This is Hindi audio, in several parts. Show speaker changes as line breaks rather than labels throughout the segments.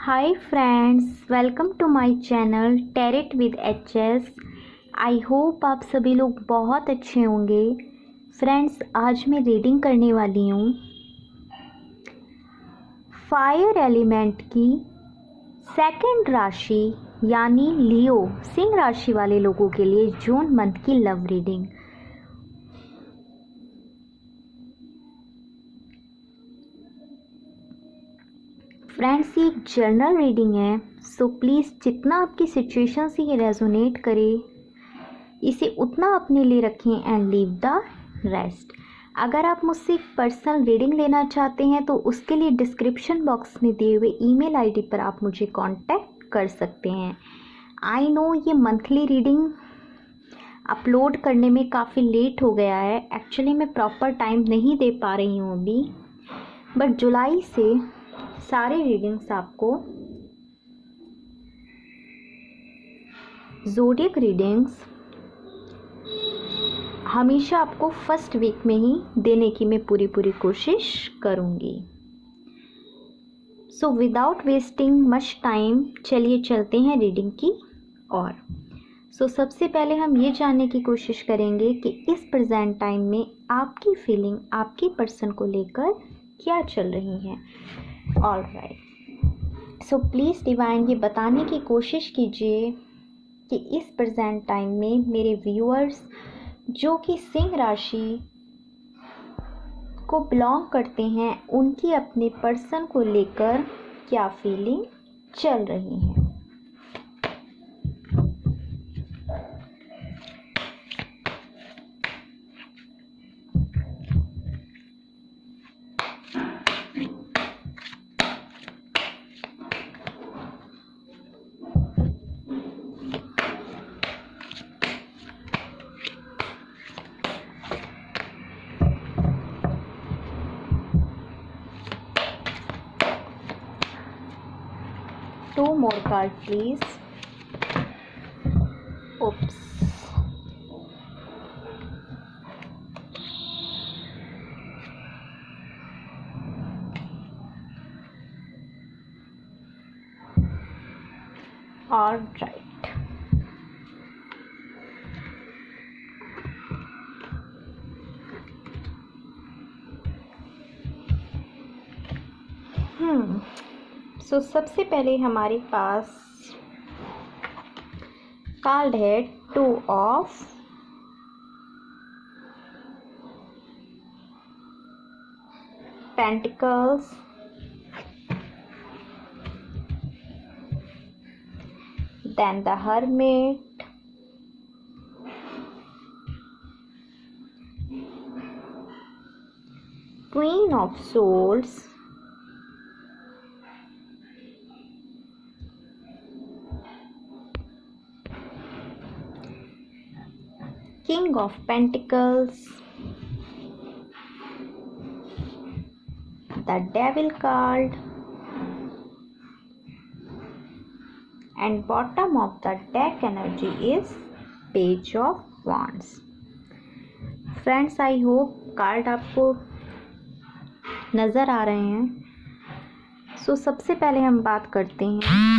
Hi friends, welcome to my channel tarot with HS. I hope आप सभी लोग बहुत अच्छे होंगे। फ्रेंड्स, आज मैं रीडिंग करने वाली हूँ फायर एलिमेंट की सेकंड राशि यानी लियो सिंह राशि वाले लोगों के लिए जून मंथ की लव रीडिंग। फ्रेंड्स, ये एक जर्नल रीडिंग है, सो प्लीज़ जितना आपकी सिचुएशन से ये रेजोनेट करे इसे उतना अपने लिए रखें एंड लीव द रेस्ट। अगर आप मुझसे एक पर्सनल रीडिंग लेना चाहते हैं तो उसके लिए डिस्क्रिप्शन बॉक्स में दिए हुए ईमेल आईडी पर आप मुझे कांटेक्ट कर सकते हैं। आई नो ये मंथली रीडिंग अपलोड करने में काफ़ी लेट हो गया है। एक्चुअली मैं प्रॉपर टाइम नहीं दे पा रही हूँ अभी, बट जुलाई से सारे रीडिंग्स आपको ज़ोडिएक रीडिंग्स हमेशा आपको फर्स्ट वीक में ही देने की मैं पूरी कोशिश करूँगी। So without wasting much time चलिए चलते हैं रीडिंग की ओर। सो सबसे पहले हम ये जानने की कोशिश करेंगे कि इस प्रेजेंट टाइम में आपकी फीलिंग आपकी पर्सन को लेकर क्या चल रही है। ऑलराइट, सो प्लीज़ डिवाइन ये बताने की कोशिश कीजिए कि इस प्रेजेंट टाइम में मेरे व्यूअर्स जो कि सिंह राशि को बिलोंग करते हैं उनकी अपने पर्सन को लेकर क्या फीलिंग चल रही है। Two more cards, please. Oops. All right. सो सबसे पहले हमारे पास कार्ड है two of pentacles, then the hermit, queen of souls, King of Pentacles, the Devil card, and bottom of the deck energy is Page of Wands. Friends, I hope card आपको नज़र आ रहे हैं। सो सबसे पहले हम बात करते हैं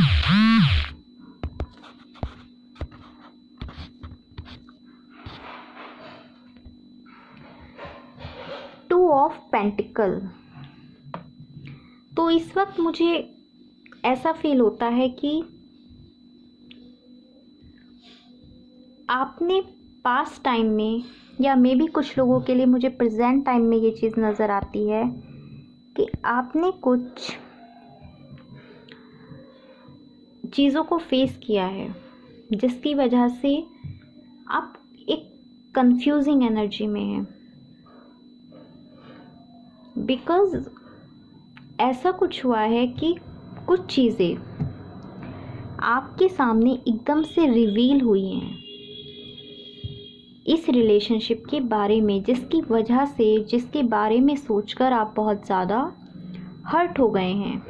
टू ऑफ पेंटिकल। तो इस वक्त मुझे ऐसा फील होता है कि आपने पास्ट टाइम में या मे भी कुछ लोगों के लिए मुझे प्रेजेंट टाइम में ये चीज़ नज़र आती है कि आपने कुछ चीज़ों को फेस किया है जिसकी वजह से आप एक कंफ्यूजिंग एनर्जी में हैं। बिकॉज़ ऐसा कुछ हुआ है कि कुछ चीज़ें आपके सामने एकदम से रिवील हुई हैं इस रिलेशनशिप के बारे में, जिसकी वजह से जिसके बारे में सोचकर आप बहुत ज़्यादा हर्ट हो गए हैं।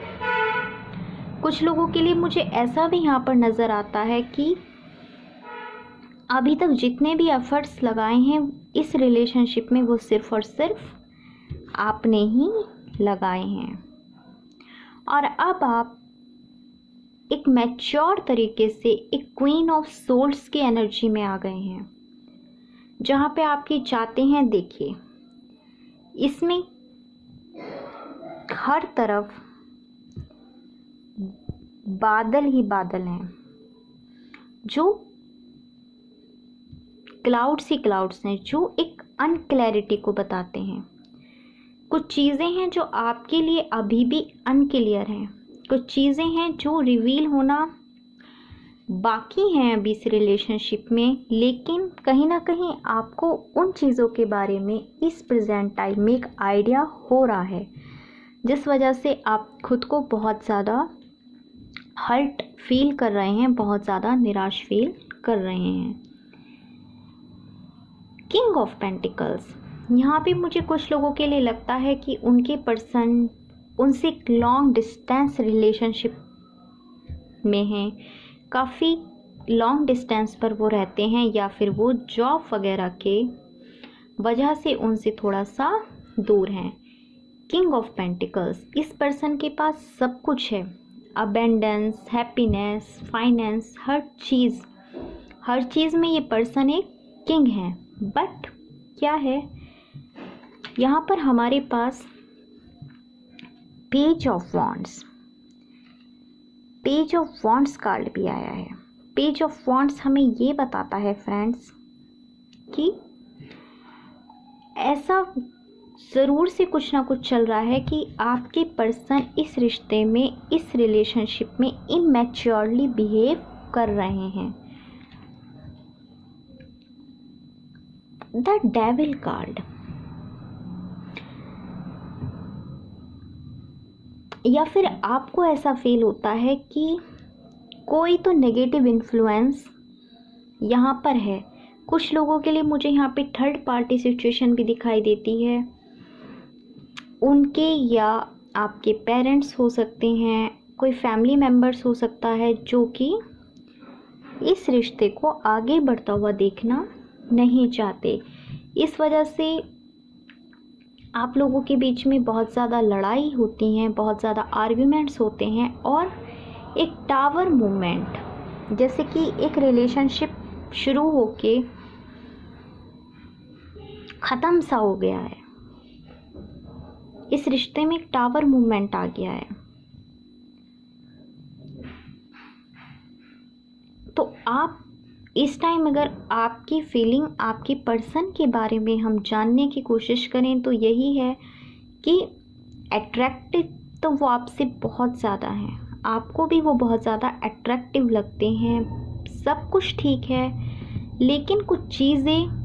कुछ लोगों के लिए मुझे ऐसा भी यहाँ पर नज़र आता है कि अभी तक जितने भी एफर्ट्स लगाए हैं इस रिलेशनशिप में वो सिर्फ़ और सिर्फ आपने ही लगाए हैं और अब आप एक मैच्योर तरीके से एक क्वीन ऑफ सोल्स की एनर्जी में आ गए हैं, जहाँ पे आपकी चाहते हैं। देखिए, इसमें हर तरफ बादल ही बादल हैं, जो क्लाउड्स ही क्लाउड्स हैं, जो एक अनक्लैरिटी को बताते हैं। कुछ चीज़ें हैं जो आपके लिए अभी भी अनक्लियर हैं, कुछ चीज़ें हैं जो रिवील होना बाकी हैं अभी इस रिलेशनशिप में, लेकिन कहीं ना कहीं आपको उन चीज़ों के बारे में इस प्रेजेंट टाइम में एक आइडिया हो रहा है, जिस वजह से आप खुद को बहुत ज़्यादा हर्ट फील कर रहे हैं, बहुत ज़्यादा निराश फील कर रहे हैं। किंग ऑफ पेंटिकल्स, यहाँ पे मुझे कुछ लोगों के लिए लगता है कि उनके पर्सन उनसे एक लॉन्ग डिस्टेंस रिलेशनशिप में हैं, काफ़ी लॉन्ग डिस्टेंस पर वो रहते हैं, या फिर वो जॉब वगैरह के वजह से उनसे थोड़ा सा दूर हैं। किंग ऑफ पेंटिकल्स, इस पर्सन के पास सब कुछ है, अबेंडेंस, हैप्पीनेस, फाइनेंस, हर चीज़ में ये पर्सन एक किंग है। बट क्या है, यहाँ पर हमारे पास पेज ऑफ वॉन्ड्स कार्ड भी आया है। पेज ऑफ वॉन्ड्स हमें ये बताता है फ्रेंड्स कि ऐसा ज़रूर से कुछ ना कुछ चल रहा है कि आपके पर्सन इस रिश्ते में, इस रिलेशनशिप में इमैच्योरली बिहेव कर रहे हैं। द डेविल कार्ड, या फिर आपको ऐसा फील होता है कि कोई तो नेगेटिव इन्फ्लुएंस यहाँ पर है। कुछ लोगों के लिए मुझे यहाँ पे थर्ड पार्टी सिचुएशन भी दिखाई देती है। उनके या आपके पेरेंट्स हो सकते हैं, कोई फैमिली मेम्बर्स हो सकता है, जो कि इस रिश्ते को आगे बढ़ता हुआ देखना नहीं चाहते। इस वजह से आप लोगों के बीच में बहुत ज़्यादा लड़ाई होती हैं, बहुत ज़्यादा आर्ग्यूमेंट्स होते हैं, और एक टावर मूवमेंट, जैसे कि एक रिलेशनशिप शुरू होके ख़त्म सा हो गया है, इस रिश्ते में एक टावर मूवमेंट आ गया है। तो आप इस टाइम अगर आपकी फीलिंग आपके पर्सन के बारे में हम जानने की कोशिश करें तो यही है कि अट्रैक्टिव तो वो आपसे बहुत ज़्यादा हैं, आपको भी वो बहुत ज़्यादा अट्रैक्टिव लगते हैं, सब कुछ ठीक है, लेकिन कुछ चीज़ें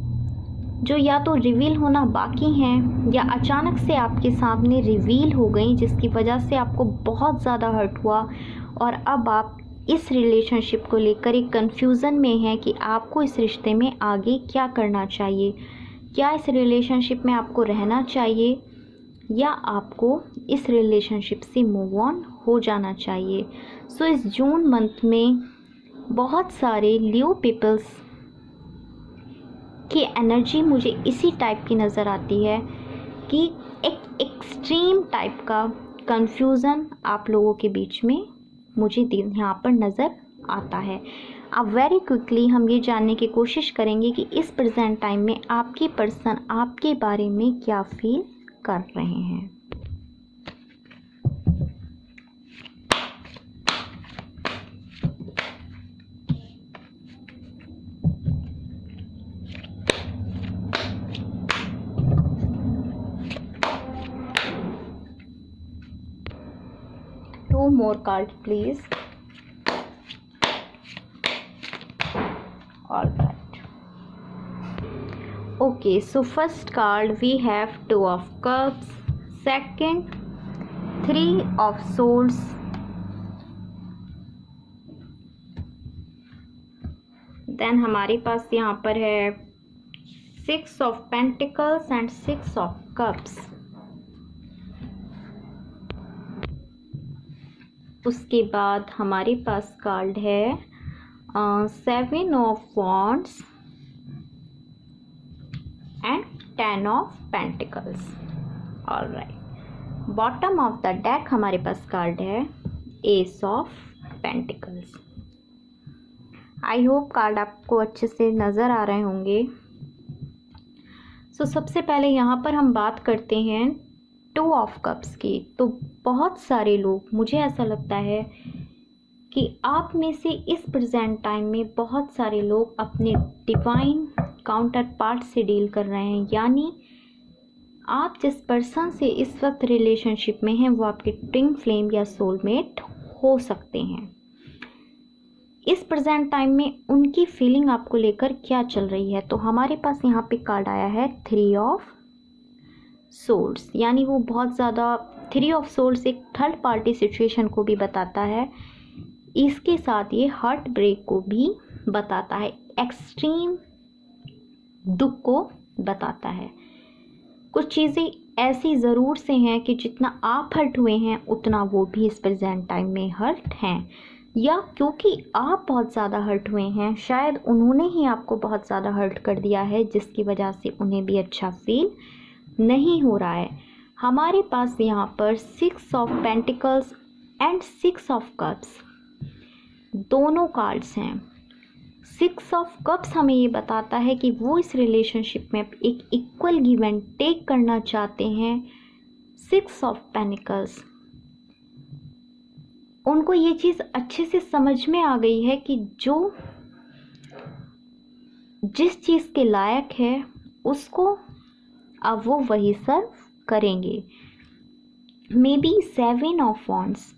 जो या तो रिवील होना बाकी हैं या अचानक से आपके सामने रिवील हो गई, जिसकी वजह से आपको बहुत ज़्यादा हर्ट हुआ, और अब आप इस रिलेशनशिप को लेकर एक कन्फ्यूज़न में है कि आपको इस रिश्ते में आगे क्या करना चाहिए। क्या इस रिलेशनशिप में आपको रहना चाहिए या आपको इस रिलेशनशिप से मूव ऑन हो जाना चाहिए। सो इस जून मंथ में बहुत सारे लियो पीपल्स की एनर्जी मुझे इसी टाइप की नज़र आती है कि एक एक्सट्रीम टाइप का कन्फ्यूज़न आप लोगों के बीच में मुझे यहाँ पर नज़र आता है। अब वेरी क्विकली हम ये जानने की कोशिश करेंगे कि इस प्रेजेंट टाइम में आपके पर्सन आपके बारे में क्या फील कर रहे हैं। Two more cards, please. All right. Okay, so first card we have Two of Cups, second Three of Swords, then हमारे पास यहाँ पर है Six of Pentacles and Six of Cups. उसके बाद हमारे पास कार्ड है Seven of Wands and Ten of Pentacles. All right. Bottom of the deck हमारे पास कार्ड है Ace of pentacles. I hope card आपको अच्छे से नज़र आ रहे होंगे। सबसे पहले यहाँ पर हम बात करते हैं 2 ऑफ कप्स की। तो बहुत सारे लोग, मुझे ऐसा लगता है कि आप में से इस प्रेजेंट टाइम में बहुत सारे लोग अपने डिवाइन काउंटर पार्ट से डील कर रहे हैं, यानी आप जिस पर्सन से इस वक्त रिलेशनशिप में हैं वो आपके ट्विन फ्लेम या सोलमेट हो सकते हैं। इस प्रेजेंट टाइम में उनकी फीलिंग आपको लेकर क्या चल रही है, तो हमारे पास यहाँ पे कार्ड आया है 3 ऑफ सोर्ड्स, यानी वो बहुत ज़्यादा 3 ऑफ सोर्ड्स एक थर्ड पार्टी सिचुएशन को भी बताता है। इसके साथ ये हार्ट ब्रेक को भी बताता है, एक्सट्रीम दुख को बताता है। कुछ चीज़ें ऐसी ज़रूर से हैं कि जितना आप हर्ट हुए हैं उतना वो भी इस प्रेजेंट टाइम में हर्ट हैं, या क्योंकि आप बहुत ज़्यादा हर्ट हुए हैं शायद उन्होंने ही आपको बहुत ज़्यादा हर्ट कर दिया है, जिसकी वजह से उन्हें भी अच्छा फील नहीं हो रहा है। हमारे पास यहाँ पर 6 of pentacles and 6 of cups दोनों कार्ड्स हैं। 6 ऑफ कप्स हमें ये बताता है कि वो इस रिलेशनशिप में एक इक्वल गिव एंड टेक करना चाहते हैं। 6 ऑफ पेंटिकल्स, उनको ये चीज़ अच्छे से समझ में आ गई है कि जो जिस चीज़ के लायक है उसको अब वो वही सर्व करेंगे। May be 7 of wands,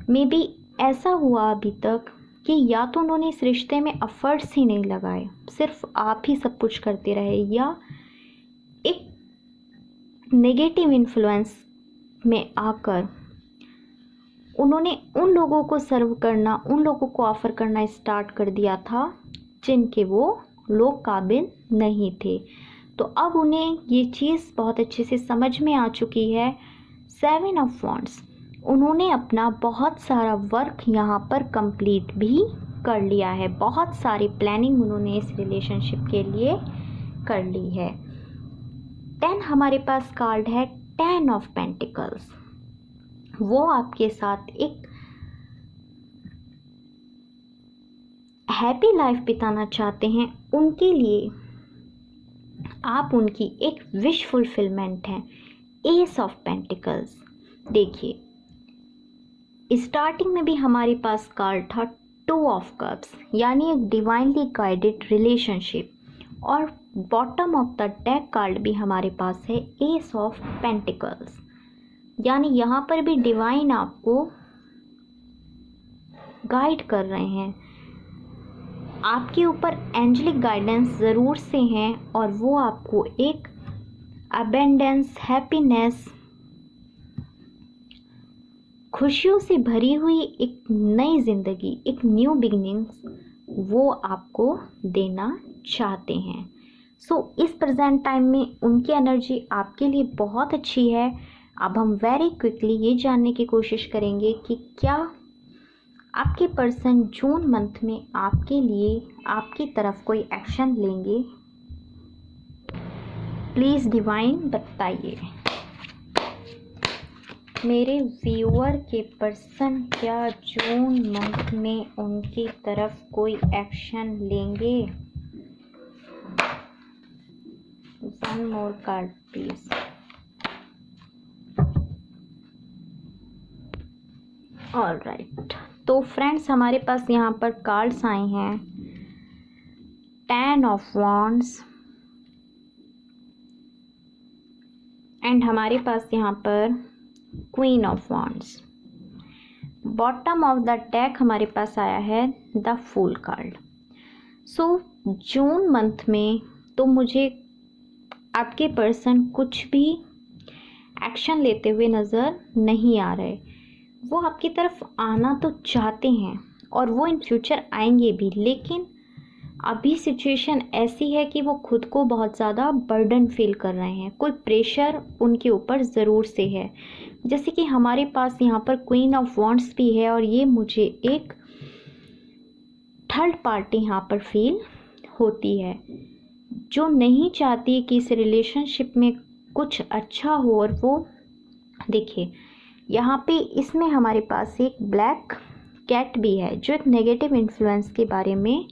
may be ऐसा हुआ अभी तक कि या तो उन्होंने इस रिश्ते में एफर्ट्स ही नहीं लगाए, सिर्फ आप ही सब कुछ करते रहे, या एक नेगेटिव इन्फ्लुएंस में आकर उन्होंने उन लोगों को सर्व करना, उन लोगों को ऑफ़र करना स्टार्ट कर दिया था जिनके वो लोग काबिल नहीं थे। तो अब उन्हें ये चीज़ बहुत अच्छे से समझ में आ चुकी है। 7 ऑफ वॉन्ड्स, उन्होंने अपना बहुत सारा वर्क यहाँ पर कंप्लीट भी कर लिया है, बहुत सारी प्लानिंग उन्होंने इस रिलेशनशिप के लिए कर ली है। 10 हमारे पास कार्ड है 10 ऑफ पेंटिकल्स, वो आपके साथ एक हैप्पी लाइफ बिताना चाहते हैं, उनके लिए आप उनकी एक विश फुलफिलमेंट हैं। एस ऑफ पेंटिकल्स, देखिए स्टार्टिंग में भी हमारे पास कार्ड था 2 ऑफ कप्स, यानी एक डिवाइनली गाइडेड रिलेशनशिप, और bottom of the deck card भी हमारे पास है एस ऑफ पेंटिकल्स, यानी यहाँ पर भी डिवाइन आपको गाइड कर रहे हैं। आपके ऊपर एंजेलिक गाइडेंस ज़रूर से हैं और वो आपको एक अबेंडेंस, हैप्पीनेस, खुशियों से भरी हुई एक नई ज़िंदगी, एक न्यू बिगिनिंग्स वो आपको देना चाहते हैं। इस प्रेजेंट टाइम में उनकी एनर्जी आपके लिए बहुत अच्छी है। अब हम वेरी क्विकली ये जानने की कोशिश करेंगे कि क्या आपके पर्सन जून मंथ में आपके लिए, आपकी तरफ कोई एक्शन लेंगे। प्लीज़ डिवाइन बताइए मेरे व्यूअर के पर्सन क्या जून मंथ में उनकी तरफ कोई एक्शन लेंगे। One more card please. Alright, तो फ्रेंड्स हमारे पास यहाँ पर कार्ड्स आए हैं 10 ऑफ वॉन्ड्स एंड हमारे पास यहाँ पर queen of wands. Bottom of the deck हमारे पास आया है the fool card. June month में तो मुझे आपके पर्सन कुछ भी एक्शन लेते हुए नज़र नहीं आ रहे। वो आपकी तरफ आना तो चाहते हैं और वो इन फ्यूचर आएंगे भी, लेकिन अभी सिचुएशन ऐसी है कि वो खुद को बहुत ज़्यादा बर्डन फील कर रहे हैं। कोई प्रेशर उनके ऊपर ज़रूर से है। जैसे कि हमारे पास यहाँ पर क्वीन ऑफ वॉन्ड्स भी है और ये मुझे एक थर्ड पार्टी यहाँ पर फील होती है जो नहीं चाहती कि इस रिलेशनशिप में कुछ अच्छा हो। और वो देखिए यहाँ पे इसमें हमारे पास एक ब्लैक कैट भी है जो एक नेगेटिव इन्फ्लुएंस के बारे में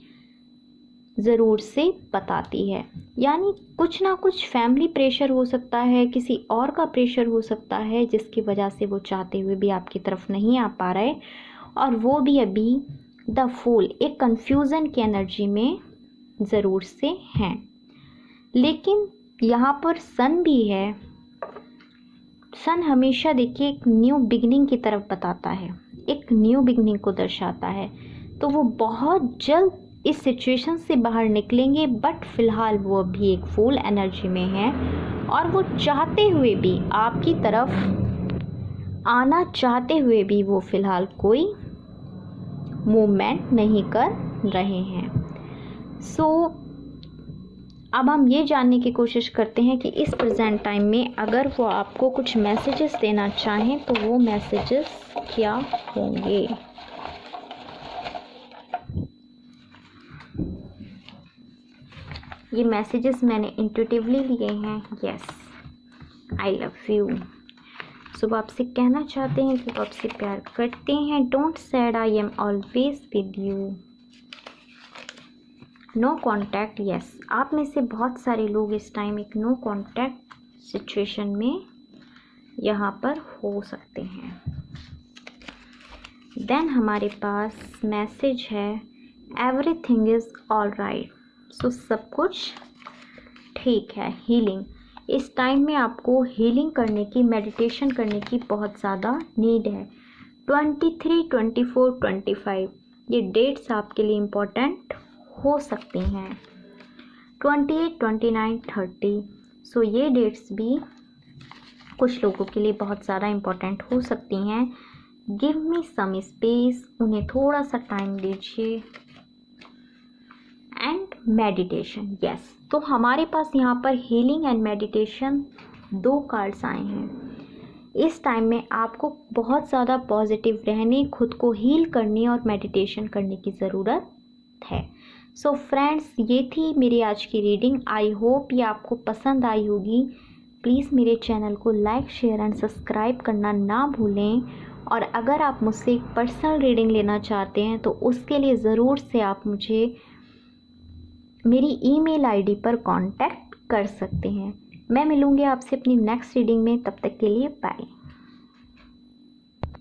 ज़रूर से बताती है। यानी कुछ ना कुछ फैमिली प्रेशर हो सकता है, किसी और का प्रेशर हो सकता है जिसकी वजह से वो चाहते हुए भी आपकी तरफ नहीं आ पा रहे, और वो भी अभी द फूल एक कन्फ्यूज़न की एनर्जी में ज़रूर से हैं। लेकिन यहाँ पर सन भी है। सन हमेशा देखिए एक न्यू बिगनिंग की तरफ बताता है, एक न्यू बिगनिंग को दर्शाता है। तो वो बहुत जल्द इस सिचुएशन से बाहर निकलेंगे, बट फिलहाल वो अभी एक फूल एनर्जी में है और वो चाहते हुए भी आपकी तरफ आना चाहते हुए भी वो फिलहाल कोई मूवमेंट नहीं कर रहे हैं। अब हम ये जानने की कोशिश करते हैं कि इस प्रेजेंट टाइम में अगर वो आपको कुछ मैसेजेस देना चाहें तो वो मैसेजेस क्या होंगे। ये मैसेजेस मैंने इंट्यूटिवली लिए हैं। Yes, I love you. So वो आपसे कहना चाहते हैं कि वो आपसे प्यार करते हैं। Don't sad, I am always with you. No contact. Yes, आप में से बहुत सारे लोग इस टाइम एक नो कॉन्टैक्ट सिचुएशन में यहाँ पर हो सकते हैं। देन हमारे पास मैसेज है एवरीथिंग इज़ ऑल राइट। सो सब कुछ ठीक है। हीलिंग, इस टाइम में आपको हीलिंग करने की, मेडिटेशन करने की बहुत ज़्यादा नीड है। 23, 24, 25 ये डेट्स आपके लिए इम्पोर्टेंट हो सकती हैं। 28, 29, 30 सो ये डेट्स भी कुछ लोगों के लिए बहुत ज़्यादा इम्पोर्टेंट हो सकती हैं। गिव मी सम स्पेस, उन्हें थोड़ा सा टाइम दीजिए। And meditation. यस, तो हमारे पास यहाँ पर हीलिंग एंड मेडिटेशन 2 कार्ड्स आए हैं। इस टाइम में आपको बहुत ज़्यादा पॉजिटिव रहने, खुद को हील करने और मेडिटेशन करने की ज़रूरत है। सो फ्रेंड्स, ये थी मेरी आज की रीडिंग। आई होप ये आपको पसंद आई होगी। प्लीज़ मेरे चैनल को लाइक, शेयर एंड सब्सक्राइब करना ना भूलें। और अगर आप मुझसे एक पर्सनल रीडिंग लेना चाहते हैं तो उसके लिए ज़रूर से आप मुझे मेरी ईमेल आईडी पर कांटेक्ट कर सकते हैं। मैं मिलूँगी आपसे अपनी नेक्स्ट रीडिंग में। तब तक के लिए बाय।